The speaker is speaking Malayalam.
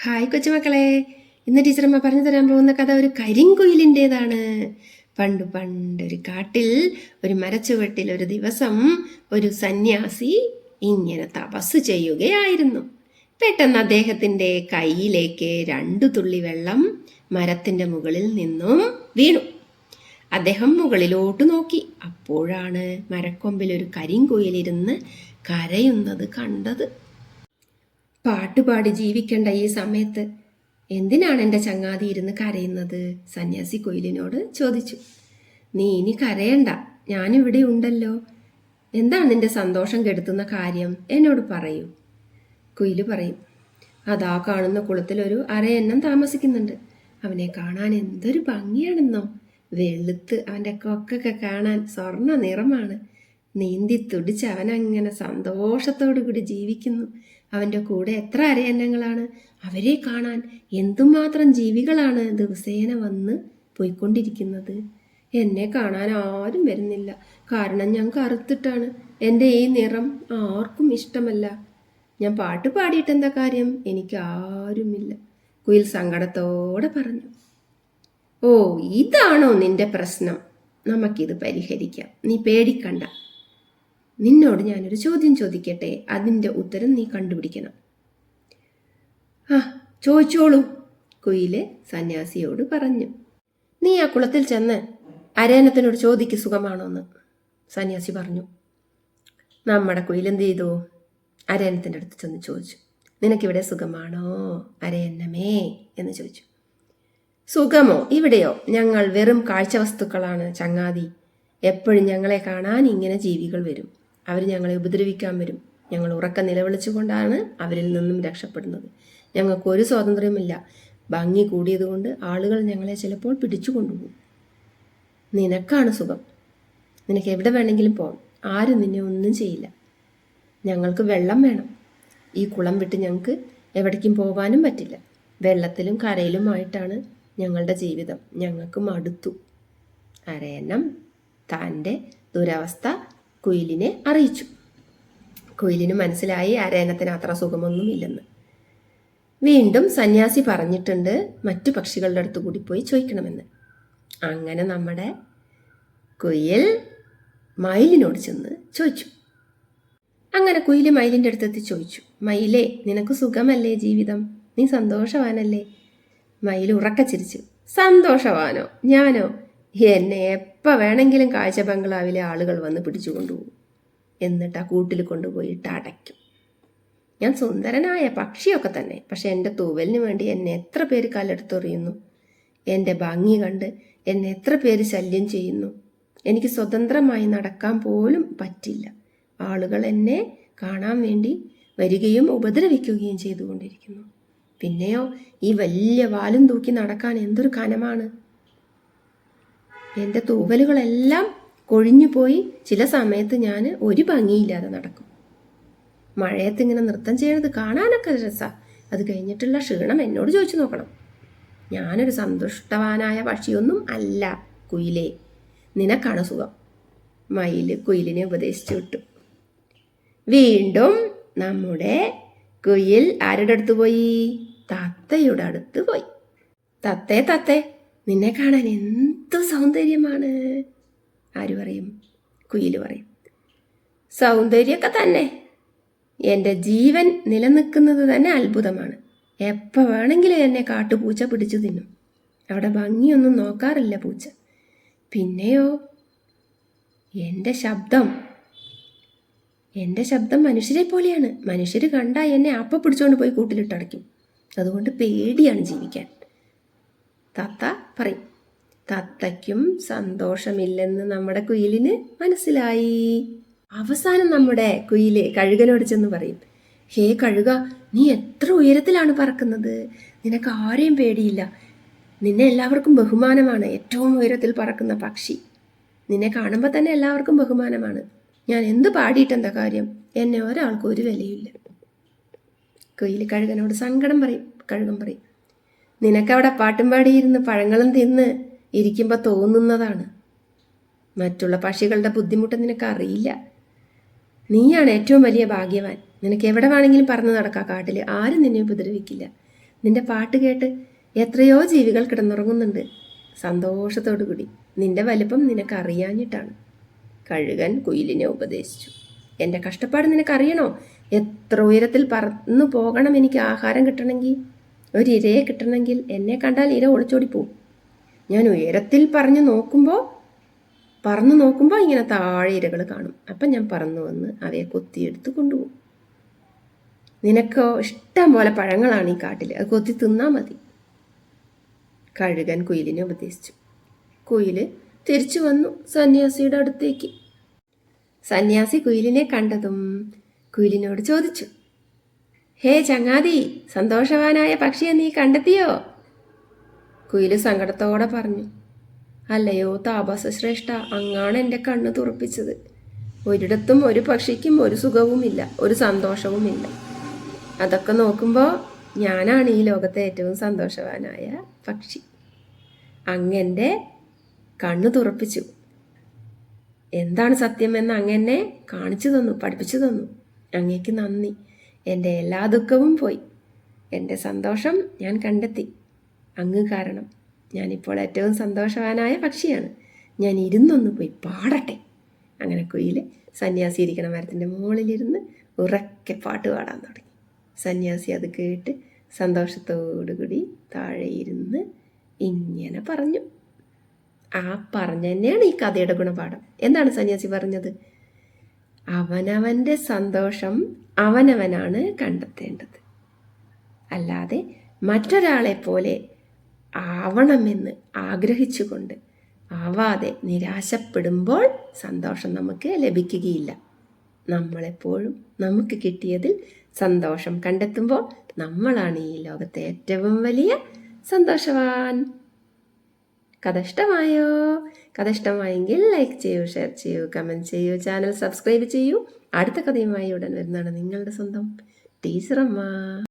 ഹായ് കൊച്ചുമക്കളെ, ഇന്ന് ടീച്ചറമ്മ പറഞ്ഞു തരാൻ പോകുന്ന കഥ ഒരു കരിങ്കുയിലിൻ്റെതാണ്. പണ്ടൊരു കാട്ടിൽ ഒരു മരച്ചുവട്ടിൽ ഒരു ദിവസം ഒരു സന്യാസി ഇങ്ങനെ തപസ് ചെയ്യുകയായിരുന്നു. പെട്ടെന്ന് അദ്ദേഹത്തിൻ്റെ കയ്യിലേക്ക് 2 തുള്ളി വെള്ളം മരത്തിൻ്റെ മുകളിൽ നിന്നും വീണു. അദ്ദേഹം മുകളിലോട്ട് നോക്കി. അപ്പോഴാണ് മരക്കൊമ്പിൽ ഒരു കരിങ്കുയിലിരുന്ന് കരയുന്നത് കണ്ടത്. പാട്ടുപാടി ജീവിക്കേണ്ട ഈ സമയത്ത് എന്തിനാണ് എൻ്റെ ചങ്ങാതി ഇരുന്ന് കരയുന്നത്? സന്യാസി കുയിലിനോട് ചോദിച്ചു. നീ ഇനി കരയണ്ട, ഞാനിവിടെ ഉണ്ടല്ലോ. എന്താണ് നിന്റെ സന്തോഷം കെടുത്തുന്ന കാര്യം? എന്നോട് പറയൂ. കുയില് പറയും, അതാ കാണുന്ന കുളത്തിൽ ഒരു അരയന്നം താമസിക്കുന്നുണ്ട്. അവനെ കാണാൻ എന്തൊരു ഭംഗിയാണെന്നോ. വെളുത്ത് അവൻ്റെ കൊക്കൊക്കെ കാണാൻ സ്വർണ്ണ നിറമാണ്. നീന്തി തുടിച്ച് അവനങ്ങനെ സന്തോഷത്തോടു കൂടി ജീവിക്കുന്നു. അവൻ്റെ കൂടെ എത്ര അരയന്നങ്ങളാണ്! അവരെ കാണാൻ എന്തുമാത്രം ജീവികളാണ് ദിവസേന വന്ന് പോയിക്കൊണ്ടിരിക്കുന്നത്. എന്നെ കാണാൻ ആരും വരുന്നില്ല, കാരണം ഞാൻ കറുത്തിട്ടാണ്. എൻ്റെ ഈ നിറം ആർക്കും ഇഷ്ടമല്ല. ഞാൻ പാട്ട് പാടിയിട്ട് എന്താ കാര്യം? എനിക്ക് ആരുമില്ല. കുയിൽ സങ്കടത്തോടെ പറഞ്ഞു. ഓ, ഇതാണോ നിന്റെ പ്രശ്നം? നമുക്കിത് പരിഹരിക്കാം, നീ പേടിക്കണ്ട. നിന്നോട് ഞാനൊരു ചോദ്യം ചോദിക്കട്ടെ, അതിൻ്റെ ഉത്തരം നീ കണ്ടുപിടിക്കണം. ആ, ചോദിച്ചോളൂ, കുയില് സന്യാസിയോട് പറഞ്ഞു. നീ ആ കുളത്തിൽ ചെന്ന് അരയന്നത്തിനോട് ചോദിക്ക് സുഖമാണോന്ന്. സന്യാസി പറഞ്ഞു. നമ്മുടെ കുയിൽ എന്ത് ചെയ്തു? അരയന്നത്തിൻ്റെ അടുത്ത് ചെന്ന് ചോദിച്ചു, നിനക്കിവിടെ സുഖമാണോ അരയന്നമേ എന്ന് ചോദിച്ചു. സുഖമോ? ഇവിടെയോ? ഞങ്ങൾ വെറും കാഴ്ച വസ്തുക്കളാണ് ചങ്ങാതി. എപ്പോഴും ഞങ്ങളെ കാണാൻ ഇങ്ങനെ ജീവികൾ വരും. അവർ ഞങ്ങളെ ഉപദ്രവിക്കാൻ വരും. ഞങ്ങൾ ഉറക്കം നിലവിളിച്ചുകൊണ്ടാണ് അവരിൽ നിന്നും രക്ഷപ്പെടുന്നത്. ഞങ്ങൾക്കൊരു സ്വാതന്ത്ര്യമില്ല. ഭംഗി കൂടിയതുകൊണ്ട് ആളുകൾ ഞങ്ങളെ ചിലപ്പോൾ പിടിച്ചു കൊണ്ടുപോകും. നിനക്കാണ് സുഖം. നിനക്ക് എവിടെ വേണമെങ്കിലും പോകാം. ആരും നിന്നെ ഒന്നും ചെയ്യില്ല. ഞങ്ങൾക്ക് വെള്ളം വേണം. ഈ കുളം വിട്ട് ഞങ്ങൾക്ക് എവിടേക്കും പോകാനും പറ്റില്ല. വെള്ളത്തിലും കരയിലുമായിട്ടാണ് ഞങ്ങളുടെ ജീവിതം. ഞങ്ങൾക്ക് മടുത്തു. അരയന്നം തൻ്റെ ദുരവസ്ഥ കുയിലിനെ അറിയിച്ചു. കുയിലിന് മനസ്സിലായി അരയന്നത്തിന് അത്ര സുഖമൊന്നുമില്ലെന്ന്. വീണ്ടും സന്യാസി പറഞ്ഞിട്ടുണ്ട് മറ്റു പക്ഷികളുടെ അടുത്ത് കൂടി പോയി ചോദിക്കണമെന്ന്. അങ്ങനെ നമ്മുടെ കുയിൽ മയിലിനോട് ചെന്ന് ചോദിച്ചു. അങ്ങനെ കുയിൽ മയിലിൻ്റെ അടുത്തെത്തി ചോദിച്ചു, മയിലേ, നിനക്ക് സുഖമല്ലേ ജീവിതം? നീ സന്തോഷവാനല്ലേ? മയിൽ ഉറക്കച്ചിരിച്ചു. സന്തോഷവാനോ? ഞാനോ? എന്നെ എപ്പോൾ വേണമെങ്കിലും കാഴ്ച ബംഗ്ലാവിലെ ആളുകൾ വന്ന് പിടിച്ചു കൊണ്ടുപോകും. എന്നിട്ട് ആ കൂട്ടിൽ കൊണ്ടുപോയിട്ട് അടയ്ക്കും. ഞാൻ സുന്ദരനായ പക്ഷിയൊക്കെ തന്നെ, പക്ഷെ എൻ്റെ തൂവലിന് വേണ്ടി എന്നെ എത്ര പേര് കല്ലെടുത്തെറിയുന്നു. എൻ്റെ ഭംഗി കണ്ട് എന്നെ എത്ര പേര് ശല്യം ചെയ്യുന്നു. എനിക്ക് സ്വതന്ത്രമായി നടക്കാൻ പോലും പറ്റില്ല. ആളുകൾ എന്നെ കാണാൻ വേണ്ടി വരികയും ഉപദ്രവിക്കുകയും ചെയ്തുകൊണ്ടിരിക്കുന്നു. പിന്നെയോ ഈ വലിയ വാലും തൂക്കി നടക്കാൻ എന്തൊരു കനമാണ്. എൻ്റെ തൂവലുകളെല്ലാം കൊഴിഞ്ഞു പോയി. ചില സമയത്ത് ഞാൻ ഒരു ഭംഗിയില്ലാതെ നടക്കും. മഴയത്ത് ഇങ്ങനെ നൃത്തം ചെയ്യുന്നത് കാണാനൊക്കെ രസമാണ്. അത് കഴിഞ്ഞിട്ടുള്ള ക്ഷീണം എന്നോട് ചോദിച്ചു നോക്കണം. ഞാനൊരു സന്തുഷ്ടവാനായ പക്ഷിയൊന്നും അല്ല കുയിലേ. നിനക്കാണ് സുഖം. മയില് കുയിലിനെ ഉപദേശിച്ചു വിട്ടു. വീണ്ടും നമ്മുടെ കുയിൽ ആരുടെ അടുത്ത് പോയി? തത്തയുടെ അടുത്ത് പോയി. തത്തേ, നിന്നെ കാണാൻ എന്ത് സൗന്ദര്യമാണ്. ആര് പറയും? കുയിൽ പറയും. സൗന്ദര്യമൊക്കെ തന്നെ. എൻ്റെ ജീവൻ നിലനിൽക്കുന്നത് തന്നെ അത്ഭുതമാണ്. എപ്പോൾ വേണമെങ്കിലും എന്നെ കാട്ടുപൂച്ച പിടിച്ചു തിന്നും. അവിടെ ഭംഗിയൊന്നും നോക്കാറില്ല പൂച്ച. പിന്നെയോ എൻ്റെ ശബ്ദം മനുഷ്യരെ പോലെയാണ്. മനുഷ്യർ കണ്ടാൽ എന്നെ അപ്പം പിടിച്ചുകൊണ്ട് പോയി കൂട്ടിലിട്ടടയ്ക്കും. അതുകൊണ്ട് പേടിയാണ് ജീവിക്കാൻ. തത്ത പറയും. തത്തയ്ക്കും സന്തോഷമില്ലെന്ന് നമ്മുടെ കുയിലിന് മനസ്സിലായി. അവസാനം നമ്മുടെ കുയില് കഴുകനോട് ചെന്ന് പറയും, ഹേ കഴുക, നീ എത്ര ഉയരത്തിലാണ് പറക്കുന്നത്? നിനക്ക് ആരെയും പേടിയില്ല. നിന്നെ എല്ലാവർക്കും ബഹുമാനമാണ്. ഏറ്റവും ഉയരത്തിൽ പറക്കുന്ന പക്ഷി. നിന്നെ കാണുമ്പോൾ തന്നെ എല്ലാവർക്കും ബഹുമാനമാണ്. ഞാൻ എന്ത് പാടിയിട്ടെന്താ കാര്യം? എന്നെ ഒരാൾക്കും ഒരു വിലയില്ല. കുയില് കഴുകനോട് സങ്കടം പറയും. കഴുകൻ പറയും, നിനക്കവിടെ പാട്ടും പാടിയിരുന്ന് പഴങ്ങളും തിന്ന് ഇരിക്കുമ്പോൾ തോന്നുന്നതാണ്. മറ്റുള്ള പക്ഷികളുടെ ബുദ്ധിമുട്ട് നിനക്കറിയില്ല. നീയാണ് ഏറ്റവും വലിയ ഭാഗ്യവാൻ. നിനക്ക് എവിടെ വേണമെങ്കിലും പറന്ന് നടക്കാം കാട്ടിൽ. ആരും നിന്നെ ഉപദ്രവിക്കില്ല. നിന്റെ പാട്ട് കേട്ട് എത്രയോ ജീവികൾ കിടന്നുറങ്ങുന്നുണ്ട് സന്തോഷത്തോടു കൂടി. നിന്റെ വലിപ്പം നിനക്കറിയാഞ്ഞിട്ടാണ്. കഴുകൻ കുയിലിനെ ഉപദേശിച്ചു. എൻ്റെ കഷ്ടപ്പാട് നിനക്കറിയണോ? എത്ര ഉയരത്തിൽ പറന്നു പോകണം എനിക്ക് ആഹാരം കിട്ടണമെങ്കിൽ, ഒരു ഇരയെ കിട്ടണമെങ്കിൽ. എന്നെ കണ്ടാൽ ഇര ഒളിച്ചോടിപ്പോവും. ഞാൻ ഉയരത്തിൽ പറന്നു നോക്കുമ്പോൾ ഇങ്ങനെ താഴെ ഇരകൾ കാണും. അപ്പം ഞാൻ പറന്നു വന്ന് അവയെ കൊത്തിയെടുത്ത് കൊണ്ടുപോകും. നിനക്കോ ഇഷ്ടം പോലെ പഴങ്ങളാണ് ഈ കാട്ടിൽ, അത് കൊത്തി തിന്നാൽ മതി. കഴുകൻ കുയിലിനെ ഉപദേശിച്ചു. കുയില് തിരിച്ചു വന്നു സന്യാസിയുടെ അടുത്തേക്ക്. സന്യാസി കുയിലിനെ കണ്ടതും കുയിലിനോട് ചോദിച്ചു, ഹേ ചങ്ങാതി, സന്തോഷവാനായ പക്ഷിയെ നീ കണ്ടെത്തിയോ? കുയില് സങ്കടത്തോടെ പറഞ്ഞു, അല്ലയോ താപസശ്രേഷ്ഠ, അങ്ങാണ് എൻ്റെ കണ്ണ് തുറപ്പിച്ചത്. ഒരിടത്തും ഒരു പക്ഷിക്കും ഒരു സുഖവുമില്ല, ഒരു സന്തോഷവുമില്ല. അതൊക്കെ നോക്കുമ്പോൾ ഞാനാണ് ഈ ലോകത്തെ ഏറ്റവും സന്തോഷവാനായ പക്ഷി. അങ്ങെൻ്റെ കണ്ണ് തുറപ്പിച്ചു. എന്താണ് സത്യമെന്ന് അങ്ങെന്നെ കാണിച്ചു തന്നു, പഠിപ്പിച്ചു തന്നു. അങ്ങേക്ക് നന്ദി. എൻ്റെ എല്ലാ ദുഃഖവും പോയി. എൻ്റെ സന്തോഷം ഞാൻ കണ്ടെത്തി. അങ്ങ് കാരണം ഞാനിപ്പോൾ ഏറ്റവും സന്തോഷവാനായ പക്ഷിയാണ്. ഞാൻ ഇരുന്നൊന്ന് പോയി പാടട്ടെ. അങ്ങനെ കുയിൽ സന്യാസി ഇരിക്കണ മരത്തിൻ്റെ മുകളിലിരുന്ന് ഉറക്കെ പാട്ട് പാടാൻ തുടങ്ങി. സന്യാസി അത് കേട്ട് സന്തോഷത്തോടുകൂടി താഴെ ഇരുന്ന് ഇങ്ങനെ പറഞ്ഞു. ആ പറഞ്ഞ തന്നെയാണ് ഈ കഥയുടെ ഗുണപാഠം. എന്താണ് സന്യാസി പറഞ്ഞത്? അവനവൻ്റെ സന്തോഷം അവനവനാണ് കണ്ടെത്തേണ്ടത്, അല്ലാതെ മറ്റൊരാളെ പോലെ ആവണമെന്ന് ആഗ്രഹിച്ചുകൊണ്ട് ആവാതെ നിരാശപ്പെടുമ്പോൾ സന്തോഷം നമുക്ക് ലഭിക്കുകയില്ല. നമ്മളെപ്പോഴും നമുക്ക് കിട്ടിയതിൽ സന്തോഷം കണ്ടെത്തുമ്പോൾ നമ്മളാണ് ഈ ലോകത്തെ ഏറ്റവും വലിയ സന്തോഷവാൻ. കഥ ഇഷ്ടമായോ? കഥ ഇഷ്ടമായെങ്കിൽ ലൈക്ക് ചെയ്യൂ, ഷെയർ ചെയ്യൂ, കമൻറ്റ് ചെയ്യൂ, ചാനൽ സബ്സ്ക്രൈബ് ചെയ്യൂ. അടുത്ത കഥയുമായി ഉടൻ വരുന്നതാണ് നിങ്ങളുടെ സ്വന്തം ടീച്ചറമ്മ.